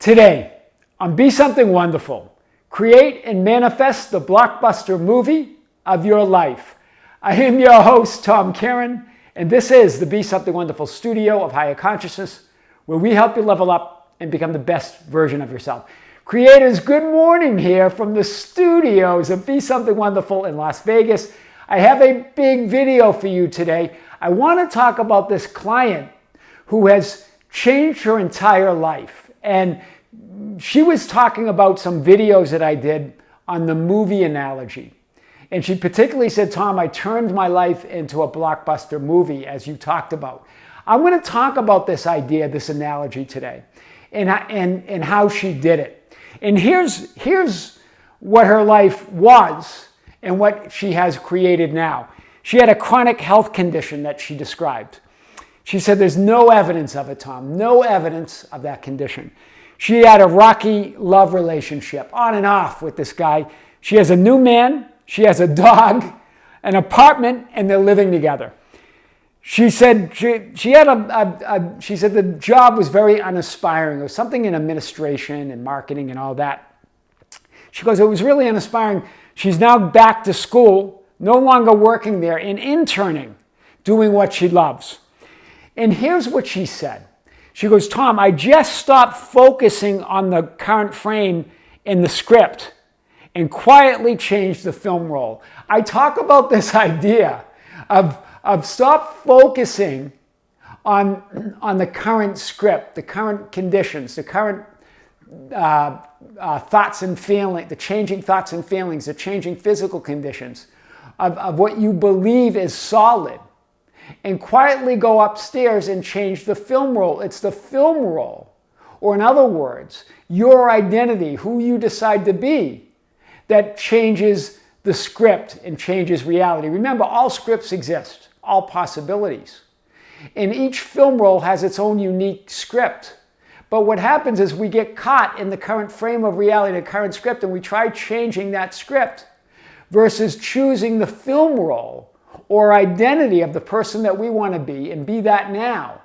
Today, on Be Something Wonderful, create and manifest the blockbuster movie of your life. I am your host, Tom Kearin, and this is the Be Something Wonderful studio of higher consciousness, where we help you level up and become the best version of yourself. Creators, good morning here from the studios of Be Something Wonderful in Las Vegas. I have a big video for you today. I want to talk about this client who has changed her entire life. And she was talking about some videos that I did on the movie analogy. And she particularly said, Tom, I turned my life into a blockbuster movie, as you talked about. I'm going to talk about this idea, this analogy today, and how she did it. And here's what her life was and what she has created now. She had a chronic health condition that she described. She said there's no evidence of it, Tom, no evidence of that condition. She had a rocky love relationship, on and off with this guy. She has a new man, she has a dog, an apartment, and they're living together. She said she said the job was very uninspiring. It was something in administration and marketing and all that. She goes, it was really uninspiring. She's now back to school, no longer working there, and interning, doing what she loves. And here's what she said. She goes, Tom, I just stopped focusing on the current frame in the script and quietly changed the film roll. I talk about this idea of stop focusing on the current script, the current conditions, the current thoughts and feelings, the changing thoughts and feelings, the changing physical conditions of what you believe is solid. And quietly go upstairs and change the film roll. It's the film roll, or in other words, your identity, who you decide to be, that changes the script and changes reality. Remember, all scripts exist, all possibilities. And each film roll has its own unique script. But what happens is we get caught in the current frame of reality, the current script, and we try changing that script versus choosing the film roll or identity of the person that we want to be and be that now.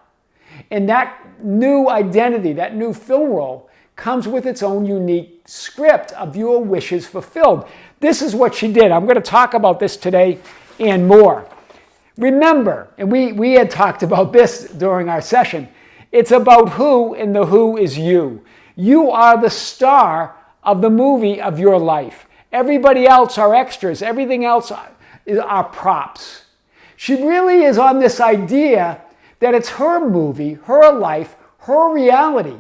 And that new identity, that new film roll, comes with its own unique script of your wishes fulfilled. This is what she did. I'm going to talk about this today and more. Remember, and we had talked about this during our session, it's about who, and the who is you. You are the star of the movie of your life. Everybody else are extras. Everything else are props. She really is on this idea that it's her movie, her life, her reality.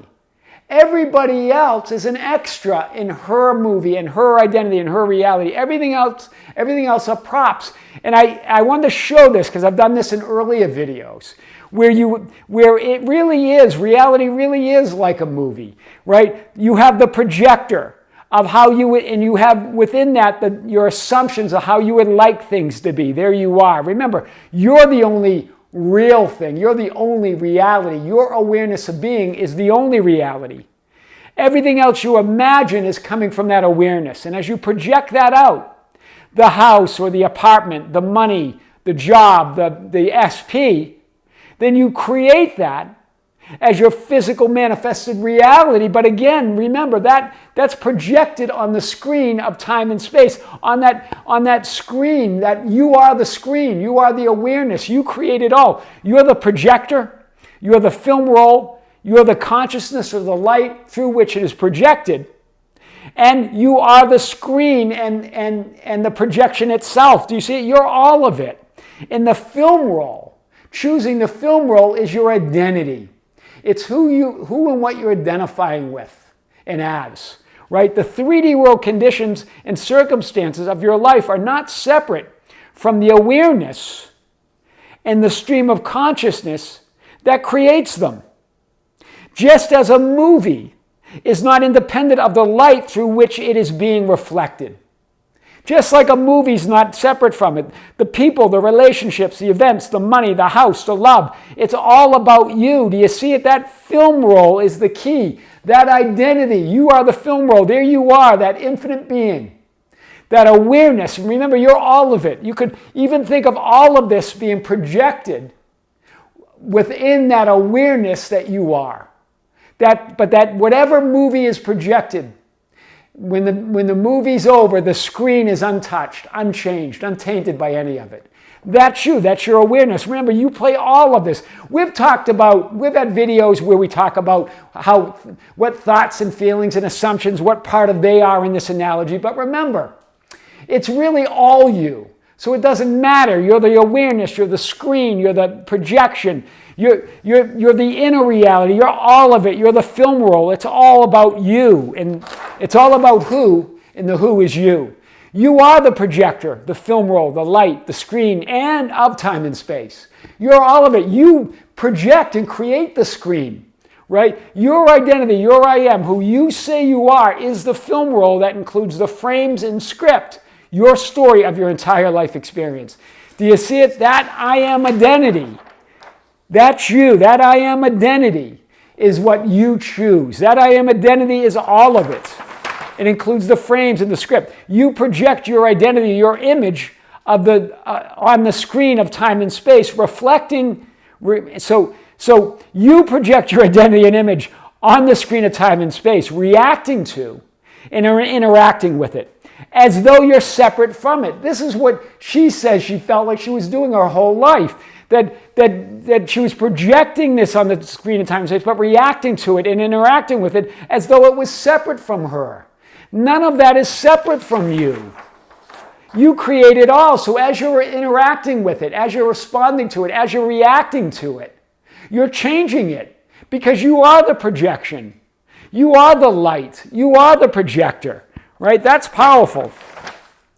Everybody else is an extra in her movie and her identity and her reality. Everything else are props. And I wanted to show this because I've done this in earlier videos where it really is, reality really is like a movie, right? You have the projector of how you would, and you have within that your assumptions of how you would like things to be. There you are. Remember, you're the only real thing. You're the only reality. Your awareness of being is the only reality. Everything else you imagine is coming from that awareness. And as you project that out, the house or the apartment, the money, the job, the SP, then you create that as your physical manifested reality. But again, remember that's projected on the screen of time and space. On that screen, that you are the screen, you are the awareness, you create it all. You're the projector, you're the film roll, you're the consciousness or the light through which it is projected. And you are the screen and the projection itself. Do you see it? You're all of it. In the film roll, choosing the film roll is your identity. It's who and what you're identifying with and as, right? The 3D world conditions and circumstances of your life are not separate from the awareness and the stream of consciousness that creates them. Just as a movie is not independent of the light through which it is being reflected. Just like a movie's not separate from it. The people, the relationships, the events, the money, the house, the love. It's all about you. Do you see it? That film roll is the key. That identity. You are the film roll. There you are, that infinite being. That awareness. Remember, you're all of it. You could even think of all of this being projected within that awareness that you are. But that whatever movie is projected, when the movie's over, the screen is untouched, unchanged, untainted by any of it. That's you. That's your awareness. Remember, you play all of this. We've had videos where we talk about what thoughts and feelings and assumptions, what part of they are in this analogy. But remember, it's really all you. So it doesn't matter. You're the awareness. You're the screen. You're the projection. You're the inner reality. You're all of it. You're the film roll. It's all about you. And it's all about who, and the who is you. You are the projector, the film roll, the light, the screen, and of time and space. You're all of it. You project and create the screen, right? Your identity, your I am, who you say you are, is the film roll that includes the frames and script, your story of your entire life experience. Do you see it? That I am identity, that's you. That I am identity is what you choose. That I am identity is all of it. It includes the frames and the script. You project your identity, your image of on the screen of time and space, reflecting. So you project your identity and image on the screen of time and space, reacting to and interacting with it, as though you're separate from it. This is what she says she felt like she was doing her whole life. That she was projecting this on the screen of time and space, but reacting to it and interacting with it as though it was separate from her. None of that is separate from you. You create it all. So as you're interacting with it, as you're responding to it, as you're reacting to it, you're changing it because you are the projection. You are the light. You are the projector, right? That's powerful.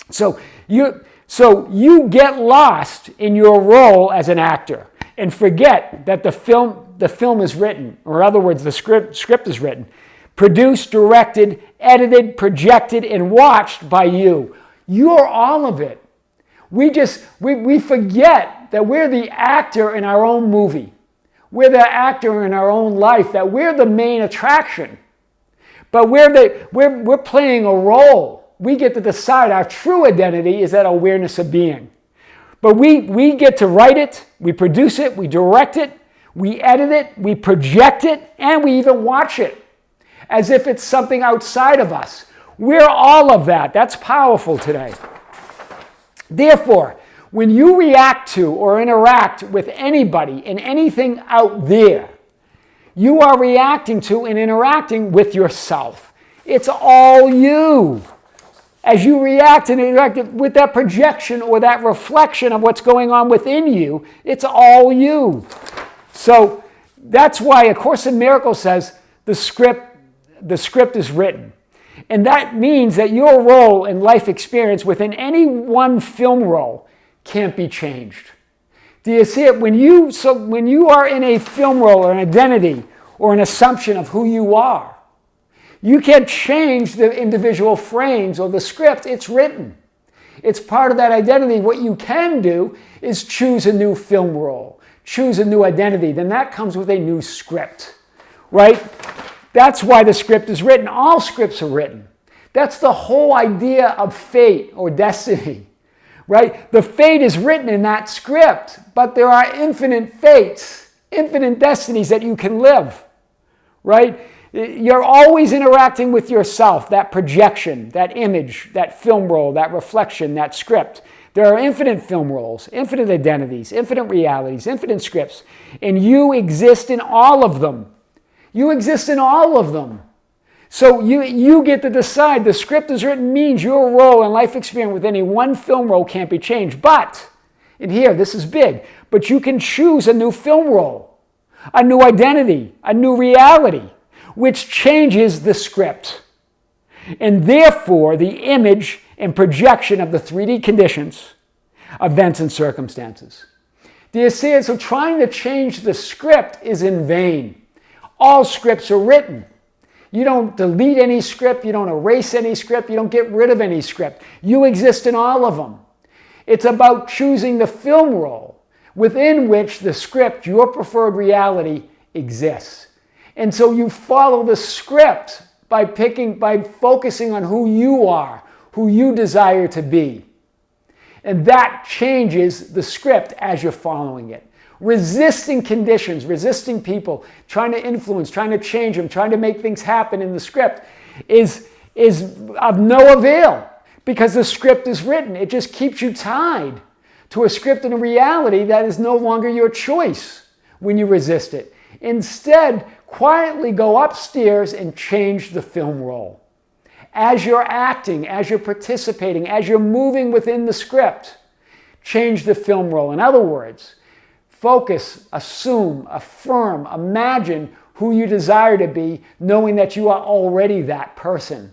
So you get lost in your role as an actor and forget that the film is written, or in other words, the script is written, produced, directed, edited, projected, and watched by you. You're all of it. We forget that we're the actor in our own movie. We're the actor in our own life, that we're the main attraction. But we're playing a role. We get to decide. Our true identity is that awareness of being. But we get to write it, we produce it, we direct it, we edit it, we project it, and we even watch it as if it's something outside of us. We're all of that. That's powerful today. Therefore, when you react to or interact with anybody and anything out there, you are reacting to and interacting with yourself. It's all you. As you react and interact with that projection or that reflection of what's going on within you, it's all you. So that's why A Course in Miracles says the script is written. And that means that your role in life experience within any one film role can't be changed. Do you see it? When you are in a film role or an identity or an assumption of who you are, you can't change the individual frames or the script. It's written. It's part of that identity. What you can do is choose a new film role, choose a new identity. Then that comes with a new script, right? That's why the script is written. All scripts are written. That's the whole idea of fate or destiny, right? The fate is written in that script, but there are infinite fates, infinite destinies that you can live, right? You're always interacting with yourself, that projection, that image, that film role, that reflection, that script. There are infinite film roles, infinite identities, infinite realities, infinite scripts, and you exist in all of them. You exist in all of them. So you get to decide. The script is written means your role in life experience with any one film role can't be changed. But, and here, this is big, but you can choose a new film role, a new identity, a new reality, which changes the script. And therefore, the image and projection of the 3D conditions, events, and circumstances. Do you see it? So trying to change the script is in vain. All scripts are written. You don't delete any script, you don't erase any script, you don't get rid of any script. You exist in all of them. It's about choosing the film role within which the script, your preferred reality, exists. And so you follow the script by focusing on who you are, who you desire to be. And that changes the script as you're following it. resisting conditions, resisting people, trying to influence, trying to change them, trying to make things happen in the script is of no avail because the script is written. It just keeps you tied to a script and a reality that is no longer your choice when you resist it. Instead, quietly go upstairs and change the film roll. As you're acting, as you're participating, as you're moving within the script, change the film roll. In other words, focus, assume, affirm, imagine who you desire to be, knowing that you are already that person.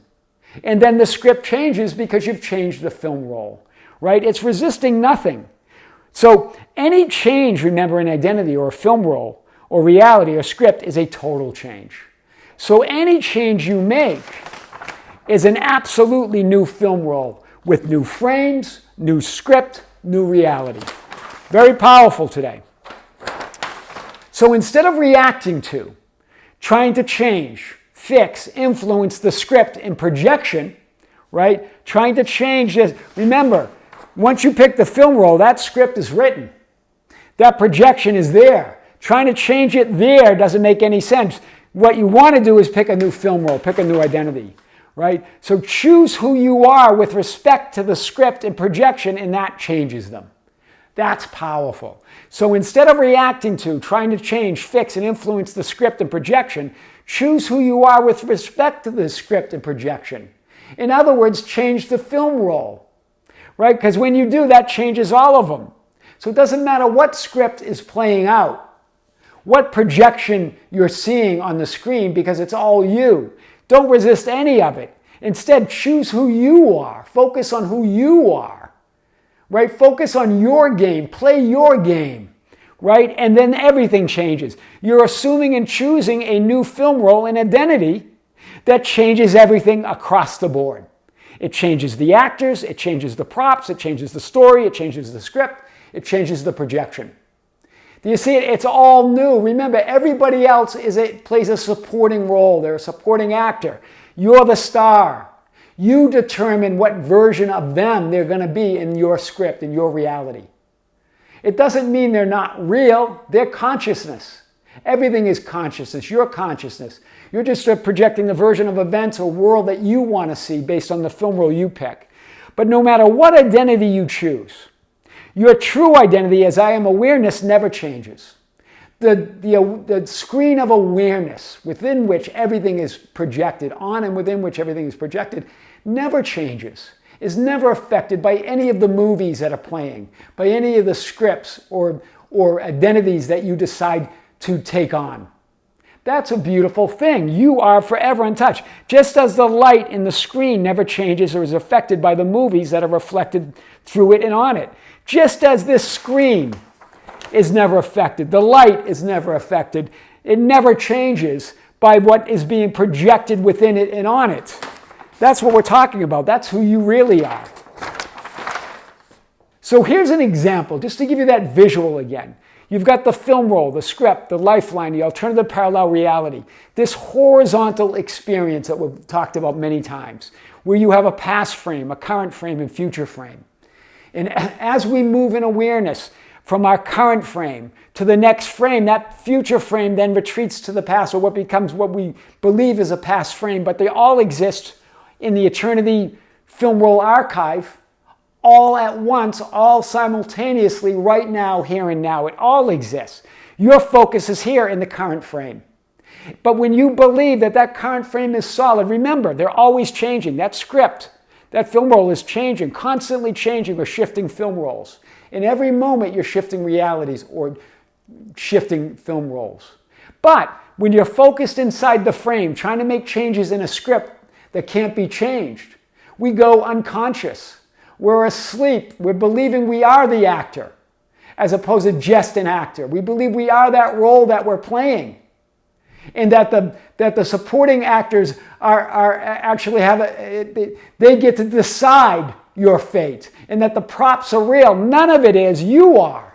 And then the script changes because you've changed the film roll, right? It's resisting nothing. So any change, remember, in identity or film roll or reality or script is a total change. So any change you make is an absolutely new film roll with new frames, new script, new reality. Very powerful today. So instead of reacting to, trying to change, fix, influence the script in projection, right? Trying to change this. Remember, once you pick the film roll, that script is written. That projection is there. Trying to change it there doesn't make any sense. What you want to do is pick a new film roll, pick a new identity, right? So choose who you are with respect to the script and projection, and that changes them. That's powerful. So instead of reacting to, trying to change, fix, and influence the script and projection, choose who you are with respect to the script and projection. In other words, change the film roll, right? Because when you do, that changes all of them. So it doesn't matter what script is playing out, what projection you're seeing on the screen, because it's all you. Don't resist any of it. Instead, choose who you are. Focus on who you are. Right? Focus on your game. Play your game. Right? And then everything changes. You're assuming and choosing a new film role and identity that changes everything across the board. It changes the actors, it changes the props, it changes the story, it changes the script, it changes the projection. Do you see it? It's all new. Remember, everybody else plays a supporting role. They're a supporting actor. You're the star. You determine what version of them they're going to be in your script, in your reality. It doesn't mean they're not real. They're consciousness. Everything is consciousness. Your consciousness. You're just projecting the version of events or world that you want to see based on the film role you pick. But no matter what identity you choose, your true identity as I am awareness never changes. The screen of awareness within which everything is projected on and within which everything is projected never changes, is never affected by any of the movies that are playing, by any of the scripts or identities that you decide to take on. That's a beautiful thing. You are forever untouched. Just as the light in the screen never changes or is affected by the movies that are reflected through it and on it. Just as this screen is never affected, the light is never affected, it never changes by what is being projected within it and on it. That's what we're talking about. That's who you really are. So here's an example, just to give you that visual again. You've got the film roll, the script, the lifeline, the alternative parallel reality. This horizontal experience that we've talked about many times, where you have a past frame, a current frame, and future frame. And as we move in awareness from our current frame to the next frame, that future frame then retreats to the past, or what becomes what we believe is a past frame, but they all exist in the eternity film roll archive, all at once, all simultaneously, right now, here and now. It all exists. Your focus is here in the current frame. But when you believe that that current frame is solid, remember, they're always changing. That script, that film roll is changing, constantly changing or shifting film rolls. In every moment, you're shifting realities or shifting film rolls. But when you're focused inside the frame, trying to make changes in a script that can't be changed, we go unconscious. We're asleep. We're believing we are the actor as opposed to just an actor. We believe we are that role that we're playing, and that the supporting actors are actually they get to decide your fate, and that the props are real. None of it is. You are.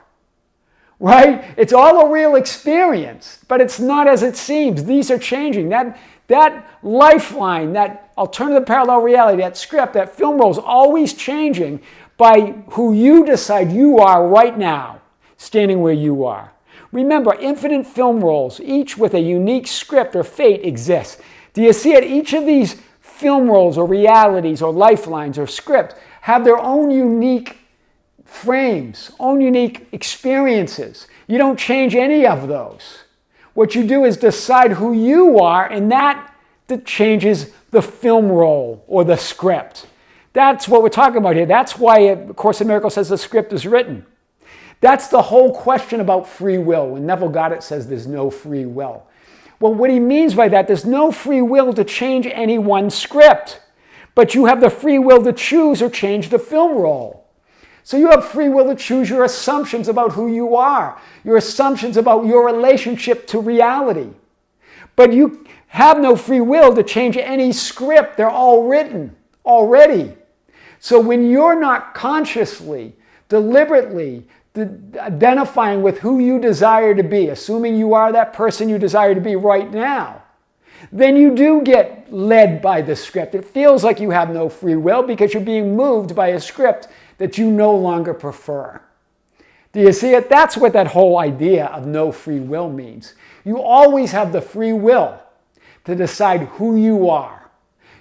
Right? It's all a real experience, but it's not as it seems. These are changing. That lifeline, that alternative parallel reality, that script, that film roll is always changing by who you decide you are right now, standing where you are. Remember, infinite film rolls, each with a unique script or fate, exists. Do you see it? Each of these film rolls or realities or lifelines or scripts have their own unique frames, own unique experiences. You don't change any of those. What you do is decide who you are, and that changes the film roll or the script. That's what we're talking about here. That's why A Course in Miracles says the script is written. That's the whole question about free will. When Neville Goddard says there's no free will. Well, what he means by that, there's no free will to change any one script, but you have the free will to choose or change the film roll. So you have free will to choose your assumptions about who you are, your assumptions about your relationship to reality. But you have no free will to change any script. They're all written already. So when you're not consciously, deliberately identifying with who you desire to be, assuming you are that person you desire to be right now, then you do get led by the script. It feels like you have no free will because you're being moved by a script that you no longer prefer. Do you see it? That's what that whole idea of no free will means. You always have the free will to decide who you are,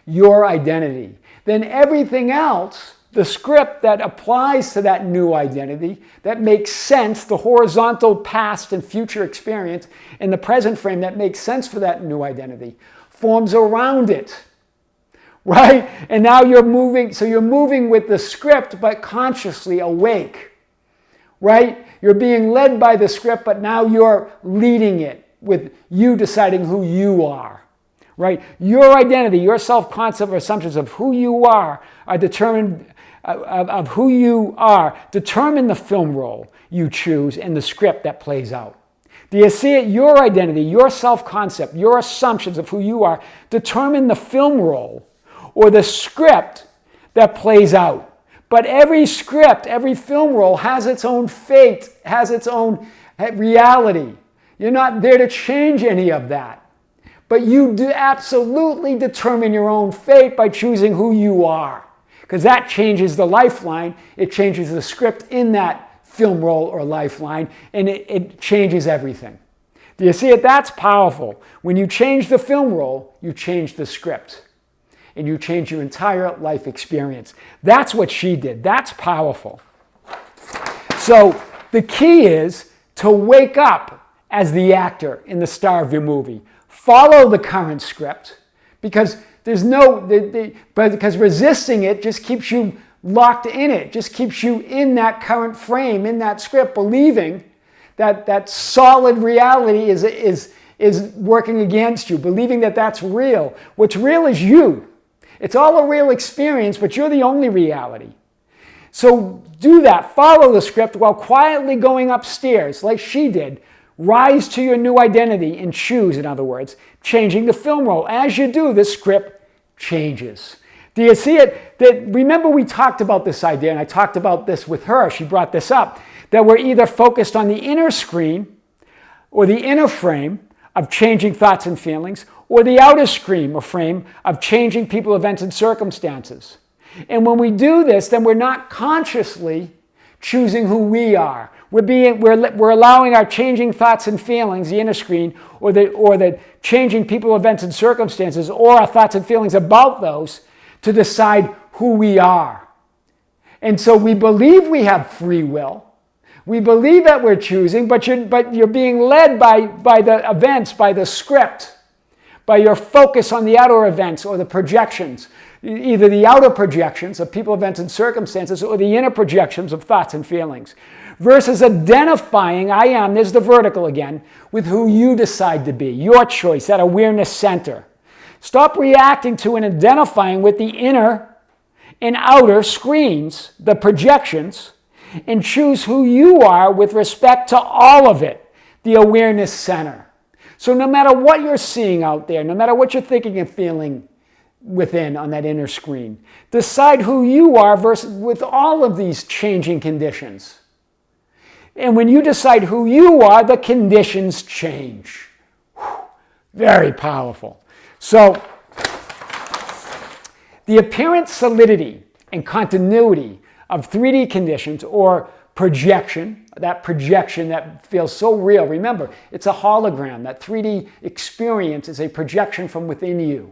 your identity. Then everything else, the script that applies to that new identity, that makes sense, the horizontal past and future experience, and the present frame that makes sense for that new identity, forms around it. Right? And now you're moving, so you're moving with the script, but consciously awake. Right? You're being led by the script, but now you're leading it with you deciding who you are. Right? Your identity, your self-concept or assumptions of who you are determined of who you are, determine the film role you choose and the script that plays out. Do you see it? Your identity, your self-concept, your assumptions of who you are determine the film role or the script that plays out. But every script, every film role has its own fate, has its own reality. You're not there to change any of that. But you do absolutely determine your own fate by choosing who you are. Because that changes the lifeline, it changes the script in that film roll or lifeline, and it changes everything. Do you see it? That's powerful. When you change the film roll, you change the script. And you change your entire life experience. That's what she did. That's powerful. So the key is to wake up as the actor in the star of your movie. Follow the current script because there's because resisting it just keeps you locked in it, just keeps you in that current frame, in that script, believing that solid reality is working against you, believing that that's real. What's real is you. It's all a real experience, but you're the only reality. So do that. Follow the script while quietly going upstairs, like she did. Rise to your new identity and choose, in other words, changing the film roll. As you do, the script changes. Do you see it? Remember we talked about this idea, and I talked about this with her. She brought this up, that we're either focused on the inner screen or the inner frame of changing thoughts and feelings, or the outer screen or frame of changing people, events, and circumstances. And when we do this, then we're not consciously choosing who we are. We're allowing our changing thoughts and feelings, the inner screen, or the changing people, events, and circumstances, or our thoughts and feelings about those, to decide who we are. And so we believe we have free will. We believe that we're choosing, but you're being led by the events, by the script, by your focus on the outer events or the projections, either the outer projections of people, events, and circumstances, or the inner projections of thoughts and feelings, versus identifying, I am, there's the vertical again, with who you decide to be, your choice, that awareness center. Stop reacting to and identifying with the inner and outer screens, the projections, and choose who you are with respect to all of it, the awareness center. So no matter what you're seeing out there, no matter what you're thinking and feeling within on that inner screen, decide who you are versus with all of these changing conditions. And when you decide who you are, the conditions change. Whew, very powerful. So the apparent solidity and continuity of 3D conditions or projection, that feels so real. Remember, it's a hologram. That 3D experience is a projection from within you.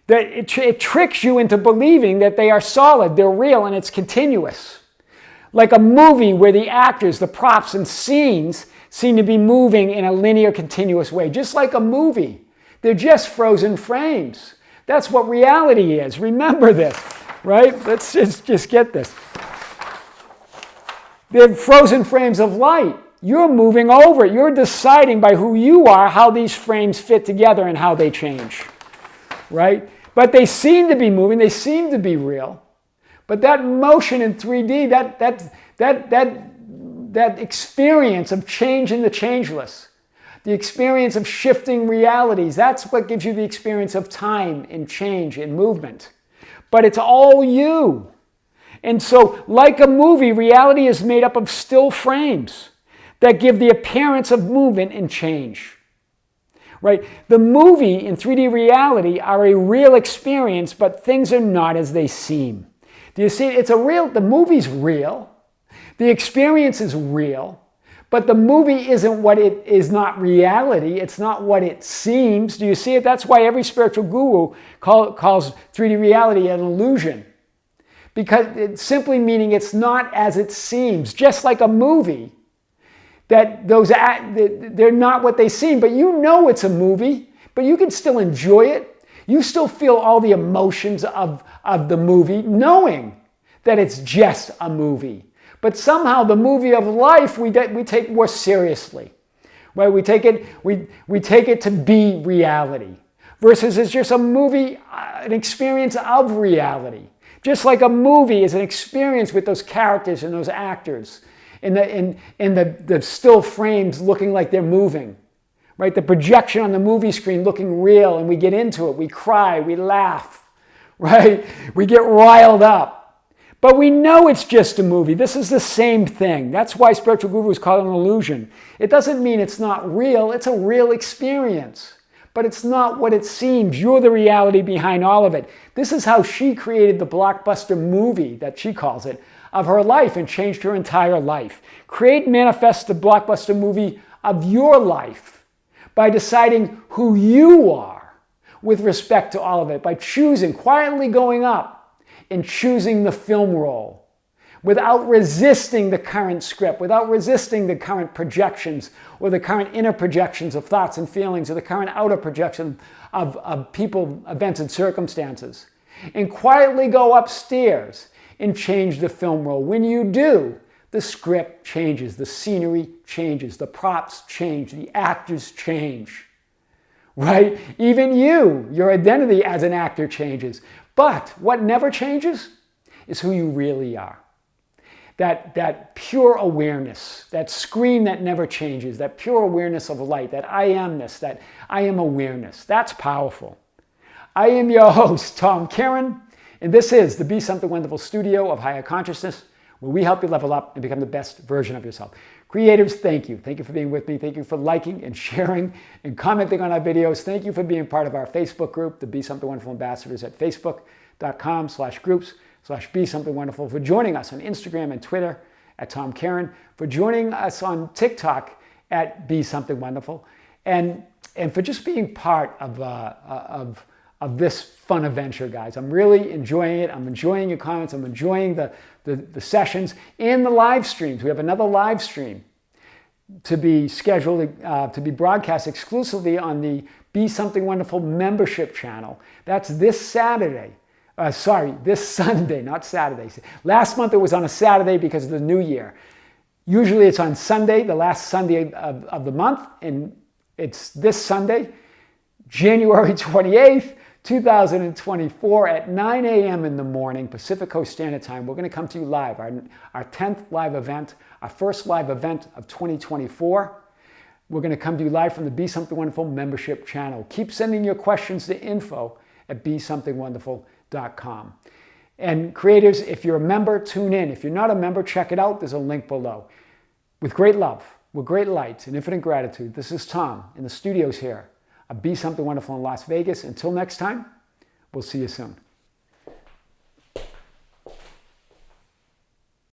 That it tricks you into believing that they are solid, they're real, and it's continuous. Like a movie where the actors, the props, and scenes seem to be moving in a linear, continuous way. Just like a movie. They're just frozen frames. That's what reality is. Remember this, right? Let's just get this. They're frozen frames of light. You're moving over it. You're deciding by who you are how these frames fit together and how they change, right? But they seem to be moving. They seem to be real. But that motion in 3D, that experience of change in the changeless, the experience of shifting realities, that's what gives you the experience of time and change and movement. But it's all you. And so, like a movie, reality is made up of still frames that give the appearance of movement and change. Right? The movie and 3D reality are a real experience, but things are not as they seem. Do you see? The movie's real. The experience is real. But the movie isn't what it is, not reality. It's not what it seems. Do you see it? That's why every spiritual guru calls 3D reality an illusion. Because it's simply meaning it's not as it seems. Just like a movie, that they're not what they seem. But you know it's a movie, but you can still enjoy it. You still feel all the emotions of the movie, knowing that it's just a movie. But somehow the movie of life we take more seriously, right? We take it to be reality, versus it's just a movie, an experience of reality. Just like a movie is an experience with those characters and those actors, in the still frames looking like they're moving, right? The projection on the movie screen looking real, and we get into it, we cry, we laugh, right? We get riled up. But we know it's just a movie. This is the same thing. That's why spiritual gurus call it an illusion. It doesn't mean it's not real. It's a real experience. But it's not what it seems. You're the reality behind all of it. This is how she created the blockbuster movie, that she calls it, of her life, and changed her entire life. Create and manifest the blockbuster movie of your life by deciding who you are with respect to all of it, by choosing, quietly going up, in choosing the film role, without resisting the current script, without resisting the current projections, or the current inner projections of thoughts and feelings, or the current outer projection of people, events, and circumstances. And quietly go upstairs and change the film role. When you do, the script changes, the scenery changes, the props change, the actors change. Right? Even your identity as an actor changes. But what never changes is who you really are. That pure awareness, that screen that never changes, that pure awareness of light, that I amness, that I am awareness. That's powerful. I am your host, Tom Kearin, and this is the Be Something Wonderful studio of higher consciousness, where we help you level up and become the best version of yourself. Creators, thank you. Thank you for being with me. Thank you for liking and sharing and commenting on our videos. Thank you for being part of our Facebook group, the Be Something Wonderful Ambassadors, at facebook.com/groups/Be Something Wonderful, for joining us on Instagram and Twitter at Tom Kearin, for joining us on TikTok at Be Something Wonderful, and for just being part of this fun adventure, guys. I'm really enjoying it. I'm enjoying your comments. I'm enjoying the sessions and the live streams. We have another live stream to be scheduled to be broadcast exclusively on the Be Something Wonderful membership channel. That's this Saturday. This Sunday, not Saturday. Last month it was on a Saturday because of the new year. Usually it's on Sunday, the last Sunday of the month, and it's this Sunday, January 28th, 2024 at 9 a.m. in the morning, Pacific Coast Standard Time. We're going to come to you live, our 10th live event, our first live event of 2024. We're going to come to you live from the Be Something Wonderful membership channel. Keep sending your questions to info@besomethingwonderful.com. And creators, if you're a member, tune in. If you're not a member, check it out. There's a link below. With great love, with great light, and infinite gratitude, this is Tom in the studios here. Be Something Wonderful in Las Vegas. Until next time, we'll see you soon.